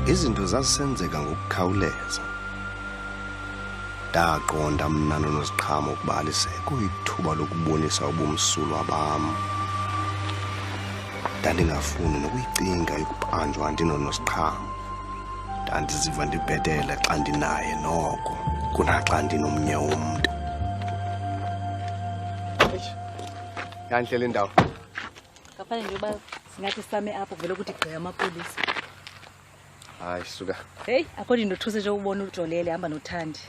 Izinto zazisenzeka ngokukhawuleza. Ndaqonda mna noNosiqhamo ukuba lisekho ithuba lokubonisa ubumsulwa bam. Ndandingafuni nokuyicinga ukubanjwa ndinoNosiqhamo. Ndandiziva ndibhetele xa ndinaye noko kunaxa ndinomnye umntu. Yanhle le ndawo. Kafanele nje uba singathi same apho kuvele ukuthi gqi amapolisa. Hayi suka. Hey, akho nto ndithuse nje ubona uJolele hamba noThandi.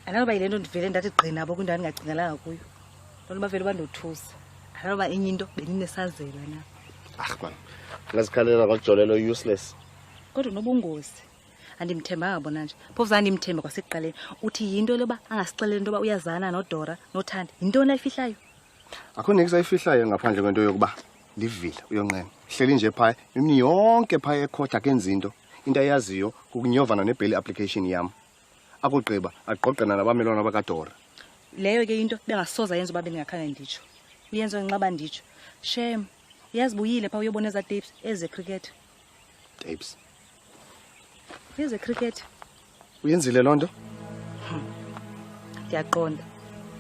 Analoba yile nto ndivele ndathi gqi nabo kwindawo ndingacingelanga kuyo. Lona bavele bandothusa. Analoba enye into bendinesazela na. Man. Ngazikhalela ngoJolele useless. Kodwa nobungozi. Andimthembanga bona nje. Phofu andimthemba kwasekuqaleni. Uthi yinto loba angasixeleli into ba uyazana noDora noThandi. Yintoni ayifihlayo? Akho nix ayifihlayo ngaphandle kwento yokuba livile uyonqena. Hleli nje phaya imini yonke phaya ecourt akenza into ayaziyo kukunyovana nebail application yami. Akugqiba aqoqena nabamelwana bakaDora. Leyo ke into bengasoza yenza uba bengakhange nditsho. Uyenza nginqaba nditsho. Shame. Yazibuyile pha uyobona eza tapes eze cricket. Tapes. Eze cricket. Uyenzile lonto? Ndiyaqonda.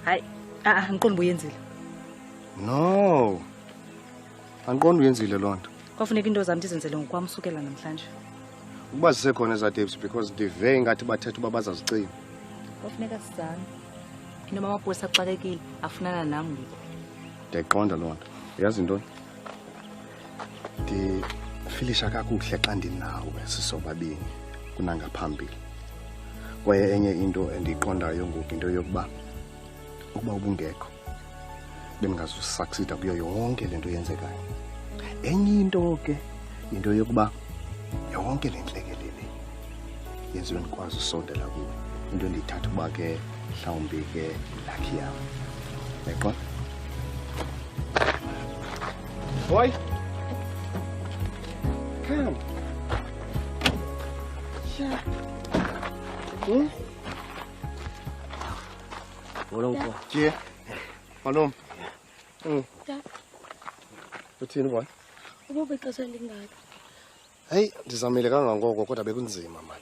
Hayi, angiqondi uyenzile. No. Angiqondi uyenzile lonto. Kwafuneka into zami ndizenzele ngokwamsukela namhlanje. Ukuba sisekhona eza tapes because ndive ngathi bathetha uba bazazicima. Kwafuneka sizame. Inoma amapolisa axakekile afunana nami ngoku. Ndiyayiqonda lonto. Uyazi intoni? Ndifilisha kakuhle xa ndinawe sisobabini kunangaphambili. Kwaye enye into endiyiqondayo ngoku into yokuba ubungekho bengazusucceeda kuyo yonke lento yenzekayo. Enye into ke into yokuba yonke le nhlekelele yenziwe ndikwazi usondela kuwe. Into endiyithatha uba ke mhlawumbi ke lucky yam. Yaqonda? Boy. Come. Yeah. Wolonko. Je. Malum. Da. Uthini boy? Ubube xesha lingaka. Hey, ndizamile kangangoko kodwa bekunzima man.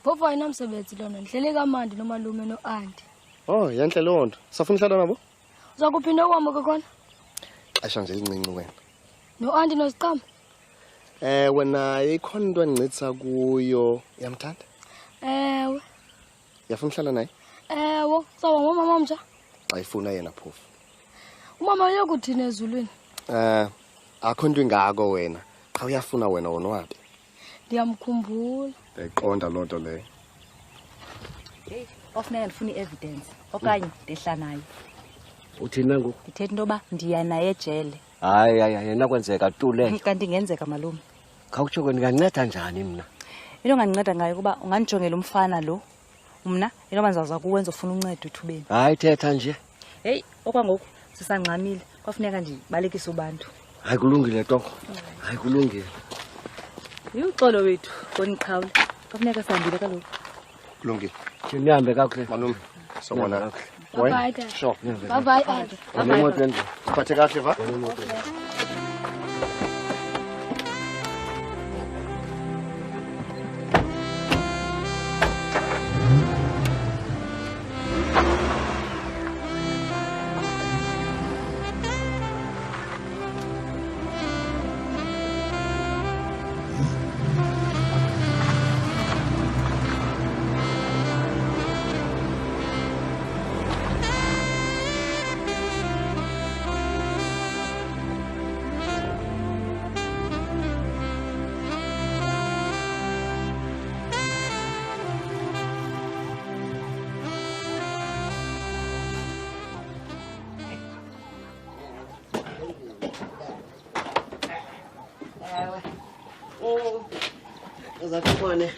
Phofu ayinamsebenzi lona, ndihlele kamandi nomalume noAnti. Oh, yanhle lonto. Safuna uhlala nabo? Uzakuphinda uhamba khona? Xesha nje lincinci wena. NoAnti noSiqhamo? Wena ikhona into endincitsa kuyo, yamthanda? Ewe. Yafuna uhlala naye? Ewe, sawa ngomama mja? Xa ifuna yena phofu. Umama uyakuthina ezulwini? Akho nto ingako wena. Xa uyafuna wena wonwabe. Ndiyamkhumbula. Ndiyayiqonda loo nto leyo. Hey, ofuneka ndifuna i-evidence okanye ndehla nayo. Uthina ngoku? Ndithetha into yoba ndiya naye ejele. Hayi yena kwenzeka tu leyo. Kanti ingenzeka malume. Khawutsho ndinganceda njani mna? Into ongandinceda ngayo kuba ungandijongela umfana lo. Mna inoba ndizawuza kuwenza ufuna uncedo ethubeni. Hayi thetha nje. Hey, okwangoku sisangxamile. Kwafuneka ndibalekise ubantu. Hayi kulungile tongo. Hayi kulungile. Uxolo wethu, koniqhawule. Kwafuneka sihambile kaloku. Kulungile. Nihambe kakuhle. Malume, sobona. Bye bye dad. Sure. Bye bye Anti. Siphathe kahle va? Uzathubone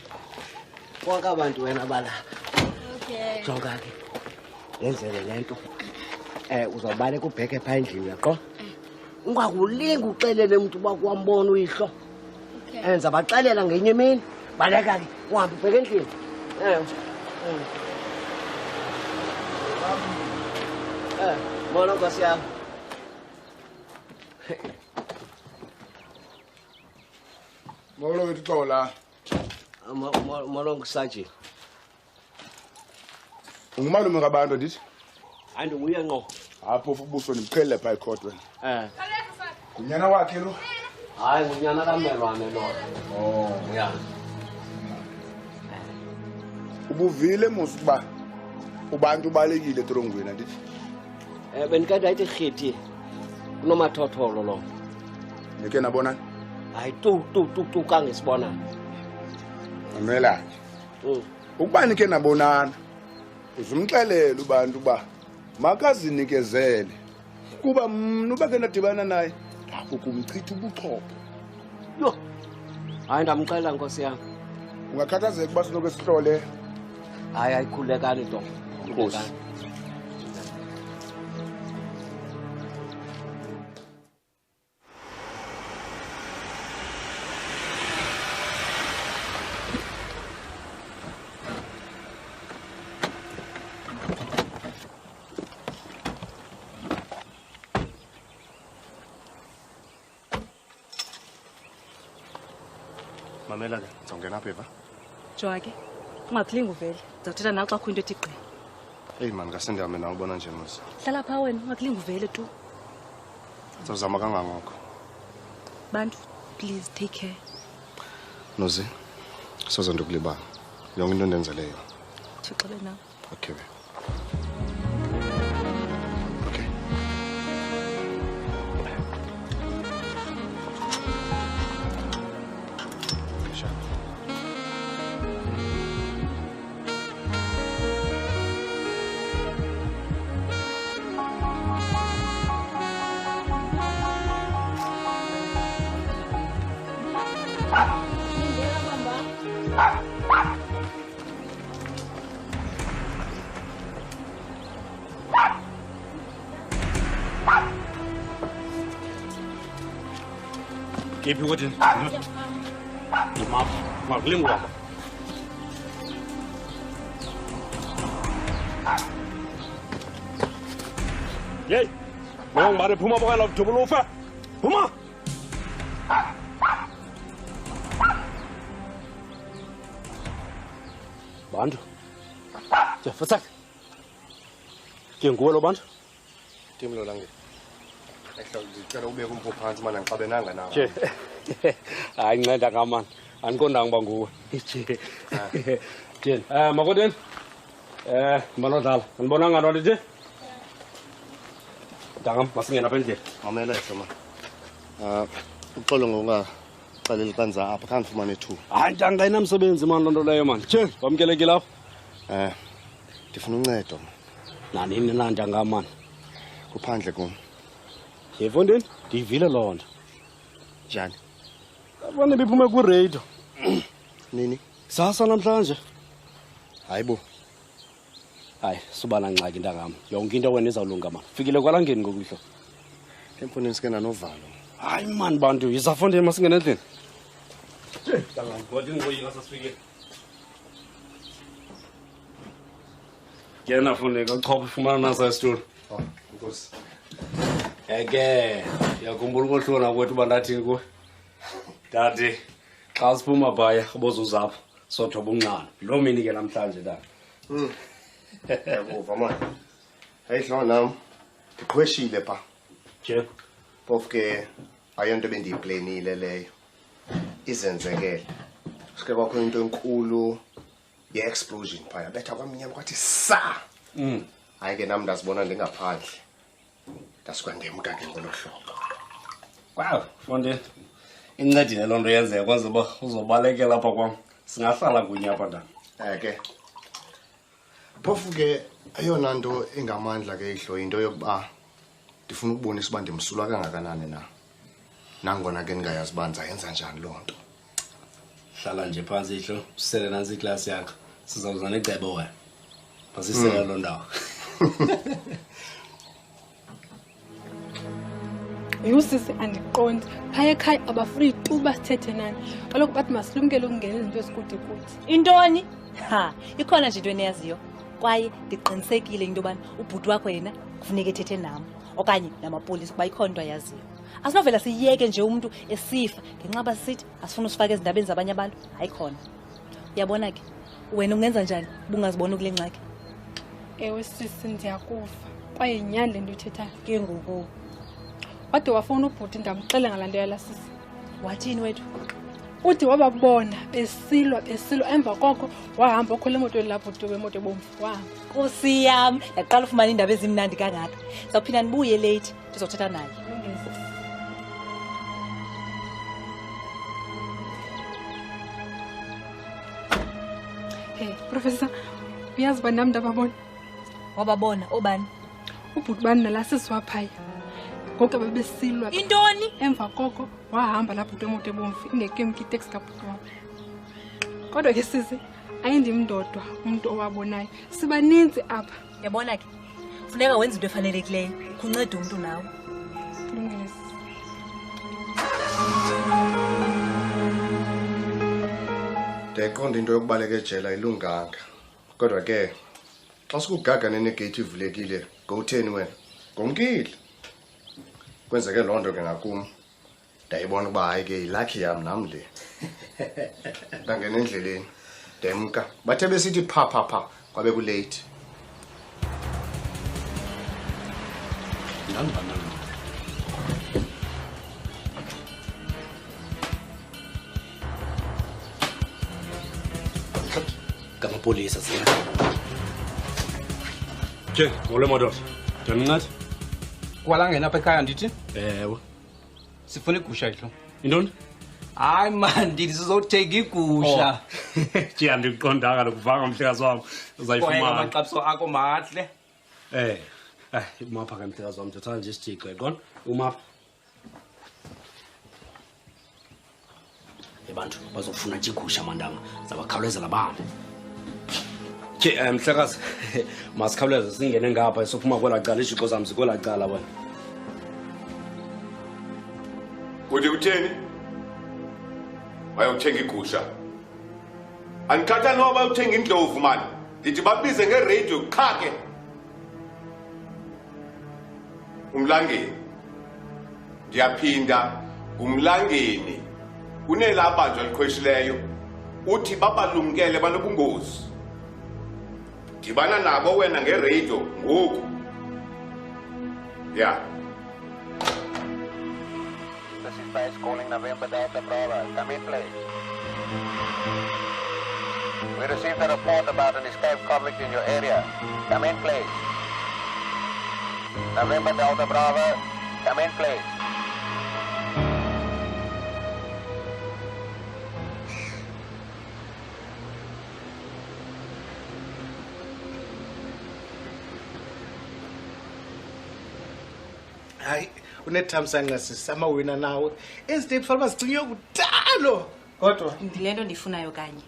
bonke abantu wena balapha. Okay. Jonga ke. Yenzele lento. Uzawubaleka ubheke pha endlini yaqo. Ungakulinga uxelele umuntu bakwambona uyihlo. Okay. Enza baxelela ngenye imini. Baleka ke uhambe ubheke endlini. Bona Nkosi yami. Molo wethu xola. Molongo Sajini. Ungumalume kabantu ndithi? Hayi ndinguye ngqo. Apho ubuso nimqhelele pha ecourt wena. Kunyana wakhe lo. Hayi ngunyana kamelwane lo. Oh, ya. Ubuvile musu kuba ubantu balekile etrongweni ndithi? Benikade ayithi khithi. Kunomathotholo lo. Nike nabona? Hayi tu kangesibona. Amela. Ukuba nike nabonana. Uzumxelela ubantu ba makazinikezele kuba mna ubake nadibana naye ukumchitha ubuchopho. Yo. Hayi ndamxela Nkosi yami. Ungakhathazeka kuba sinoke sihlole. Hayi ayikhulekani to. Nkosi. Mamela ke, ngizongena apha eva. Joa ke, ungaphilinga uvele. Ndizawuthetha nawe xa kukho into ethi gqi. Hey man, ngasendihamba nawe ubona nje muzi. Hlala phaa wena, ungaphilinga uvele tu. Sizawuzama kangangoko. Bantu, please take care. Nozi, soze ndokulibala. Yonke into ndenzeleyo. Thixele nawe. Okay. Okay. Sure. Kephi ukuthi makulingu wapha yeyi ngongibane phuma bokala udubula ufa phuma bantu jefasak ke nguwe lo bantu Timlo lange. Ngicela ubeke umpho phansi mana ngixabenanga nawe. Je. Hayi nceda ngamani. Andiqondanga ba nguwe. Je. Je. Makodeni. Manodlala. Ngibonanga nto nje. Dangam masingena apha endlini. Mamela ehle man. Uxolo ngongaqaleli kanza apha khange ufumane ithuba. Hayi ntangayinamsebenzi mani loo nto leyo mani. Je, wamkelekile apha? Ndifuna uncedo. Nanini na ntangamani. Kuphandle kum. Yefondeni, ndiyivile loo nto. Njani? Abone biphume kwireyido. Nini? Sasa namhlanje. Hayibo. Hayi, suba nangxaki ntangam. Yonke into wena izawulunga mani. Fikile kwalangeni ngokuhlo. Emfonini sikena novalo. Hayi mani bantu, yizafondeni masingena endlini. Je, ntangam, ngothi ngoyika sasifikile. Yena fundeka uchopha ufumana nasa isitulo. Oh, Nkosi. Eke, yakhumbula ukuhlona kwethu bandathini kuwe. Dadi, xa siphuma phaya abozuzapho sothoba unqana. Loo mini ke namhlanje dadi. Yakuva man. Hey hlo nam. Ndiqhweshile pha. Je, Phofu ke ayonto bendiyiplanile leyo. Izenzekele. Sike kwakho into enkulu ye-explosion phaya. Betha kwamnyama kwathi sa. Hayi ke nami ndazibona ndingaphandle. Ndasikwandemka ke ngolo hlobo. wow, Fondeni. Incedile loo nto yenzeka kwenza uba uzobalekela apha kwam. Singahlala kunye apha ndana. Ke. Phofu ke ayona nto engamandla ke ihlo into yokuba ndifuna ukubonisa uba ndimsulwa kangakanani na. Nangona ke ndingayazi uba ndizayenza njani loo nto. Hlala nje phantsi ihlo, usele nantsi iklasi yakho. Sizawuza necebo wena. Basisela loo ndawo. Yusisi andiqondi phaya ekhaya abafuni tu basithethe nani kaloku bathi masilumkele ukungena izinto ezikude kuthi. Intoni? Ha, ikhona nje into eneyaziyo. Kwaye ndiqinisekile into yobana ubhuti wakho yena kufuneka ethethe nam okanye namapolisa kuba ikhona into ayaziyo. Asinovela siyeke nje umuntu esifa ngenxa basithi asifuna usifaka ezindabeni zabanye abantu. Hayi khona. Yabona ke wena ungenza njani bungazibona kule ngxaki? Ewe sisi ndiyakuva kwaye nyani le nto uthethayo. Ke ngoku Wade wafuna ubhuti ndamxelela ngalanto yala sisi. wathini wethu? Uthi wababona besilwa emva koko wahamba okhwela emotweni lapho uthi wemoto ebomvu wahamba. Nkosi yam, yaqala ufumana indaba ezimnandi kangaka. Sawuphinda nibuye late ndizothetha naye. Hey, Professor, uyazi uba nam ndababona? Wababona obani? Ubhuti bani nala sisi waphaya. Ngoku bebesilwa. Intoni? Emva koko wahamba lapho uthi emoto ebomvu ingekemki iteksi kabhuti wam. Kodwa ke sisi ayindim ndodwa umuntu owabonayo. Sibaninzi apha. Yabona ke funeka wenza into efanelekileyo kunceda umuntu nawe. Kulungile. Ndiyayiqonda into yokubaleka ejele ayilunganga. Kodwa ke xa sikugagane negate ivulekile ngowutheni wena? Ngomkile. Kwenzeke loo nto ke ngakum. Ndayibona ukuba hayi ke ilakhi yam nam le. Ndangena endleleni. Ndemka. Bathe besithi pha kwabe kulate. Police as well. Ke, ngole motor. Ndiyaninqatha. Kwala ngena apha ekhaya ndithi? Ewe. Sifuna igusha yethu. Intoni? Hayi man, ndithi sizothenga igusha. Nje andiqondanga lokuvanga mhlekazi wami. Uzayifumana. Kwaye amaxabiso akho mahle. Umapha ke mhlekazi wami, ndithatha nje isithixo yaqona. Umapha. Abantu bazofuna nje igusha mandanga. Zabakhawulezela bani. Ke mhlekazi masikhawuleze singene ngapha sophuma kwela cala ishixo zami zikwela cala wena. Uthi utheni? Wayothenga igusha. Anikhatha noba uthenga indlovu mani. Ndithi babize ngeradio qhake. Umlangeni. Ndiyaphinda umlangeni. Kunelabanjwa likhweshileyo. Uthi babalumkele banobungozi. Dibana nabo wena ngeradio ngoku. Yeah. This is Base calling November Delta Bravo. Come in, please. We received a report about an escaped convict in your area. Come in, please. November Delta Bravo. Come in, please. Hayi unethamsanqa sisama wina nawe ezithe kufanele bazicinye kudalo kodwa Ndilento ndifunayo kanye.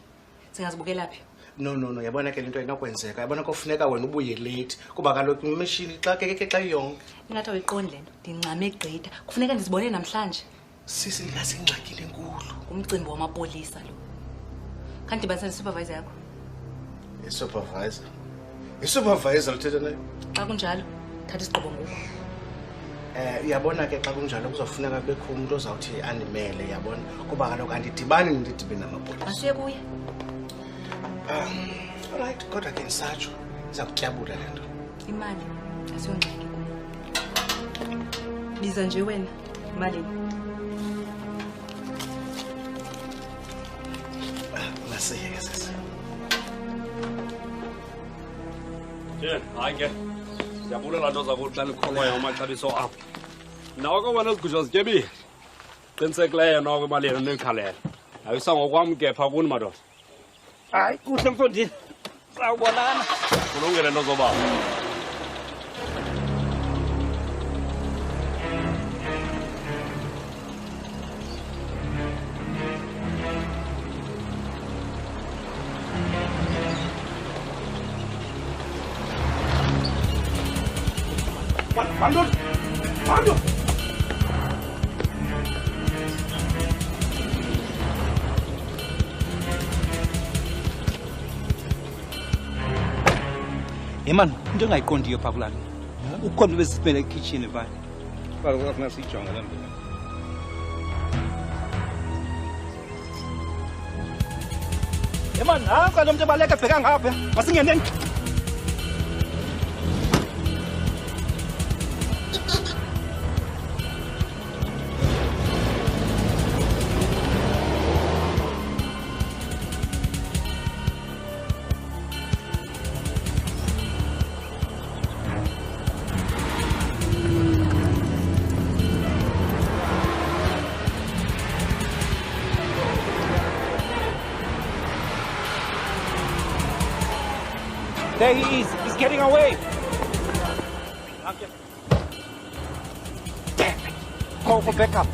Singazibukela phi? no yabona ke lento ayinakwenzeka yabona kofuneka wena ubuye late kuba kaloku imashini xa xa yonke Ingathi uyiqondi lento. Ndincame egqitha. Kufuneka ndizibone namhlanje. sisi ngasingxakile enkulu Umcimbi wamapolisa lo. Kanti dibanisa supervisor yakho. Supervisor uthetha naye Xa kunjalo thatha isigqibo ngoku. Uyabona ke xa kunjalo kuzofuneka bekho umuntu ozawuthi animele yabona kuba kaloku andidibani ndidibe namapolisa Masiye kuye. Alright kodwa ke ndisatsho iza kutyabula le nto Imali asiyongxaki kuyo. Biza nje wena imali. Masiyeke sisi Hayi ke. Ndiyabulela nto zakuthi xa nikhonkwayo amaxabiso apho. Nawo wena izigusha zityebile. Qinisekileyo noko imali yenu niyikhalela. Ayisa ngokwamke pha kuni madoda. Hayi kuhle mfondini. Sawubonana. Kulungile nto zobaba. Pardon. Man, into engayiqondiyo pha kulala. Ukhona bezisimele ekitchen pha. Balo kwafuneka sijonge le nto. Yema nanka lo muntu ebaleka ebheka ngapha. Masingeneni. There he is. He's getting away. Okay. Damn it. Call for backup.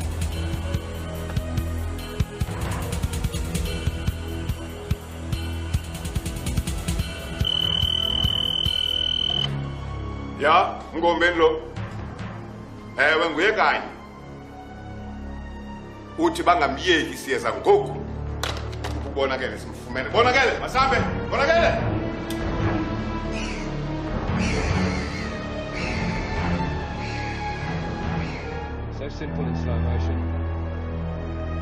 Ya, Ngombeni lo. Ewe nguye kanye. Uthi bangamyeki siyeza ngoku. Ubonakele simfumene. Bonakele, masambe. Bonakele. So simple in slow motion.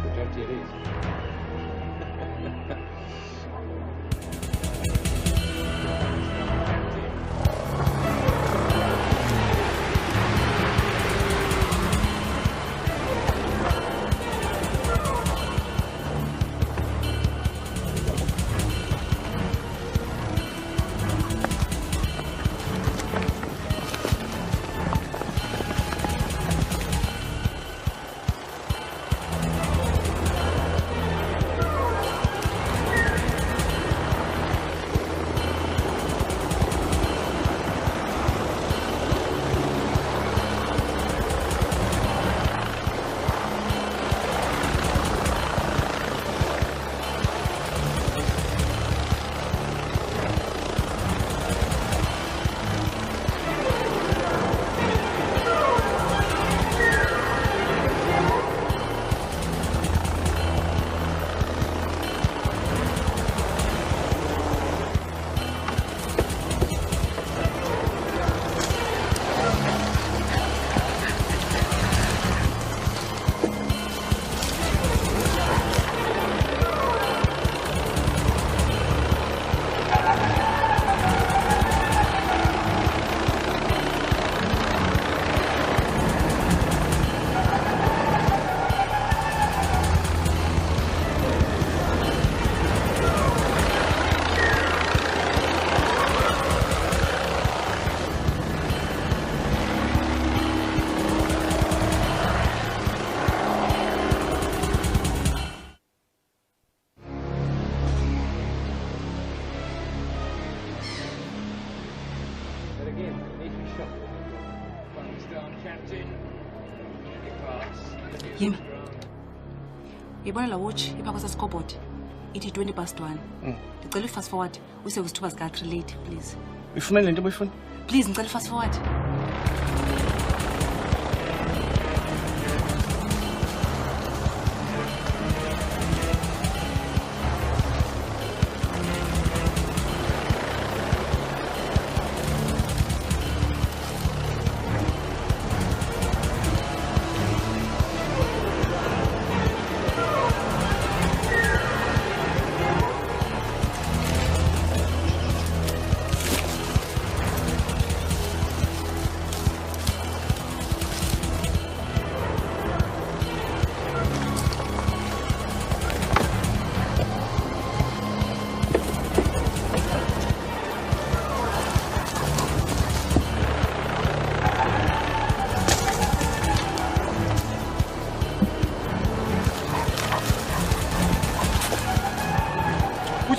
Majority it is. Yima. Yibona la watch ipha kwasa scoreboard. Ithi 1:20. Ngicela fast forward. Use usithuba sika 3 late please. Uyifumene lento obuyifuna? Please ngicela fast forward.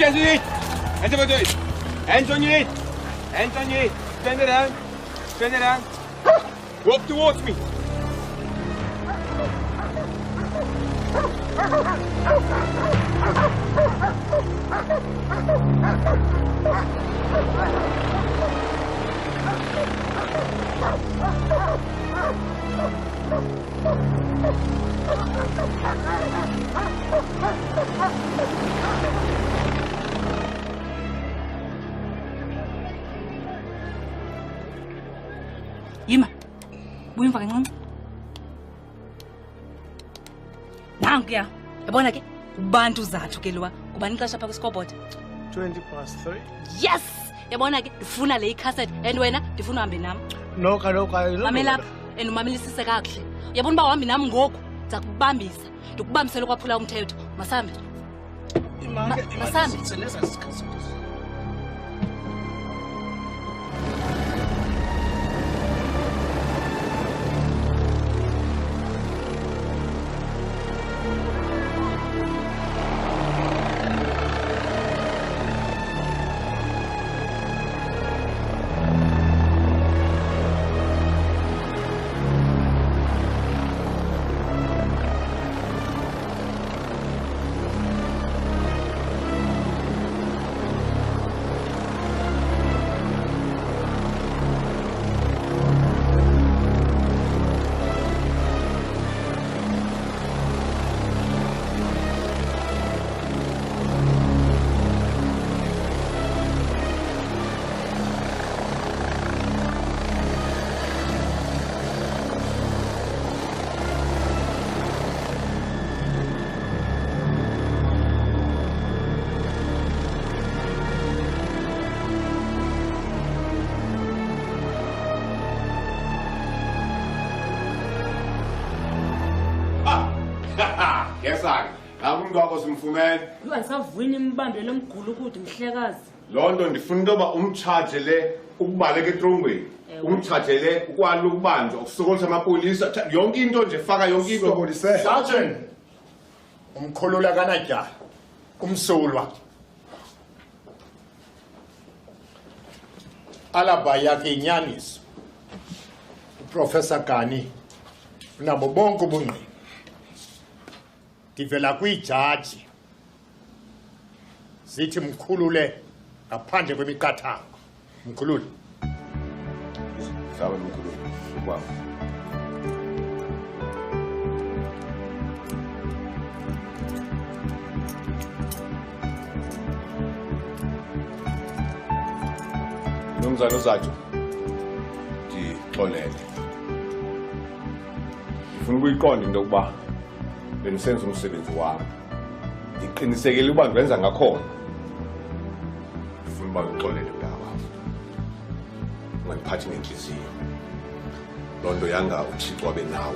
Anthony! Anthony! Anthony! Turn around! Turn around! Walk towards me! Yima, buya emva kancinci. Nankuya, yabona ke ubantu zathu ke lowa Kubani ixesha phaa kwi-scoreboard? 3:20. Yes! Yabona ke ndifuna le icassette and wena ndifuna uhambe nam. No kaloku mamela apha and umamelisise kakuhle. Uyabona uba uhambi nam ngoku ndiza kubambisa ndikubambisele ukwaphula umthetho. Masambe. Masambe. Yesake, nakumuntu wakho simfumene. Ungasavuyini imbambele emgulu ukuthi mhlekazi. Lonto ndifuna into ba umchargele ukubaleka etrongweni. Umchargele ukwala ukubanjwa ukusokolisa amapolisa yonke into nje faka yonke into. Sergeant. Umkhulula kanatyala. Umsulwa. Alaba yakhe inyaniso. Uprofessor Gani unabo bonke ubungqina. Divela kwijaji zithi mkhulule ngaphandle kwemiqathango. Mkhulule. Sabe mkhulule. Wow. Nomzana uzayo. Ndixolele. Ngifuna ukuyiqonda into yokuba bengisenza umsebenzi wami. Ngiqinisekile ukuba ngiwenza ngakhona. Ngifuna ukuba ngixolele mntaka. Ungiphathi ngenhliziyo. Lonto yanga uThixo wabe nawe.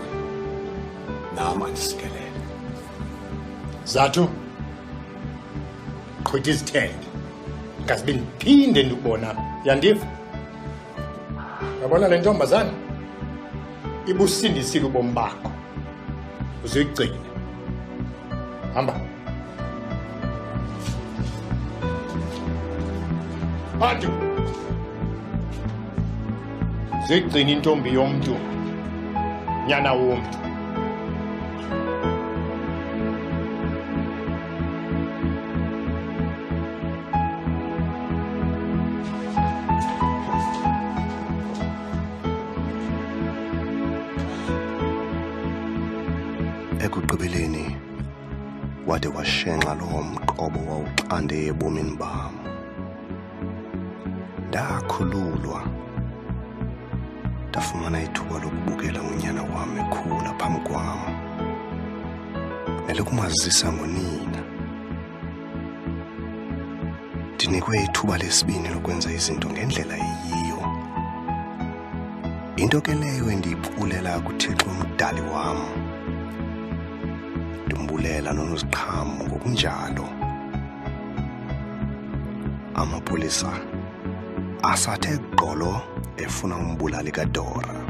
Nami andisikelele. Zathu. Qhwitha izithende. Ngasibe ngiphinde ndikubona. Yandiva? Yabona le ntombazana? Ibusindisile ubomi bakho. Uzuyigcina. Hamba. Bantu. Zigcina intombi yomntu. Nyana womntu. Ekugqibeleni wade washenxa lowo mqobo wawuqande ebomini bam. Ndakhululwa. Ndafumana ithuba lokubukela unyana wami ekhula phambi kwam. Nelokumazisa ngonina. Ndinikwe ithuba lesibini lokwenza izinto ngendlela eyiyo. Into ke leyo endiyipulela kuThixo umdali wam. Ndimbulela noNoziqhamo ngokunjalo. Amapolisa asathe gqolo efuna umbulali kaDora.